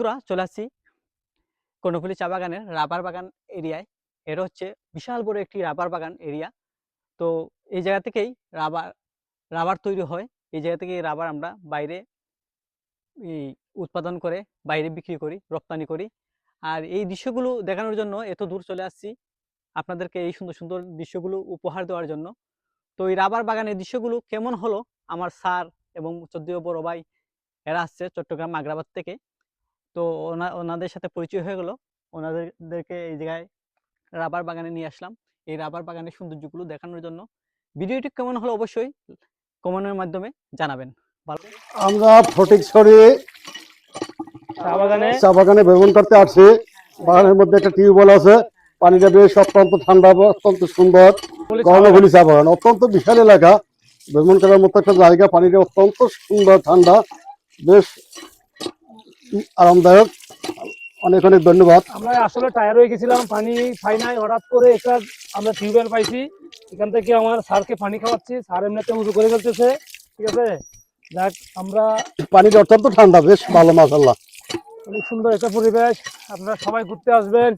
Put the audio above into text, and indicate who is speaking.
Speaker 1: বন্ধুরা চলে আসছি কর্ণফুলী চা বাগানের রাবার বাগান এরিয়ায়। এটা হচ্ছে বিশাল বড় একটি রাবার বাগান এরিয়া। তো এই জায়গা থেকেই রাবার রাবার তৈরি হয়। এই জায়গা থেকে রাবার আমরা বাইরে এই উৎপাদন করে বাইরে বিক্রি করি, রপ্তানি করি। আর এই দৃশ্যগুলো দেখানোর জন্য এত দূর চলে আসছি আপনাদেরকে, এই সুন্দর সুন্দর দৃশ্যগুলো উপহার দেওয়ার জন্য। তো এই রাবার বাগানের দৃশ্যগুলো কেমন হলো, আমার স্যার এবং চোদ্দীয় বড় ভাই এরা আসছে চট্টগ্রাম আগ্রাবাদ থেকে। তো ওনাদের সাথে পরিচয় হয়ে গেল, ওনাদেরকে এই জায়গায় রাবার বাগানে নিয়ে আসলাম এই রাবার বাগানের সৌন্দর্যগুলো দেখানোর জন্য। ভিডিওটি কেমন হলো অবশ্যই কমেন্টের মাধ্যমে জানাবেন। ভালো,
Speaker 2: আমরা ফটিকছড়ি চা বাগানে ভ্রমণ করতে আসছি। বাগানের মধ্যে একটা টিউবওয়েল আছে, পানিটা বেশ অত্যন্ত ঠান্ডা, অত্যন্ত সুন্দর। কর্ণফুলী চা বাগান অত্যন্ত বিশাল এলাকা, ভ্রমণ করার মতো একটা জায়গা। পানিটা অত্যন্ত সুন্দর, ঠান্ডা, বেশ আরামদায়ক। অনেক অনেক ধন্যবাদ।
Speaker 3: আমরা আসলে টায়ার হয়ে গেছিলাম, পানি পাই নাই, হঠাৎ করে একটা আমরা টিউবওয়েল পাইছি। এখান থেকে আমার স্যারকে পানি খাওয়াচ্ছি, স্যার এমনিতে উজু করে ফেলতেছে। ঠিক আছে, যাক, আমরা
Speaker 2: পানিটা অত্যন্ত ঠান্ডা, বেশ ভালো, মাশাআল্লাহ।
Speaker 3: অনেক সুন্দর একটা পরিবেশ। আপনারা সবাই ঘুরতে আসবেন।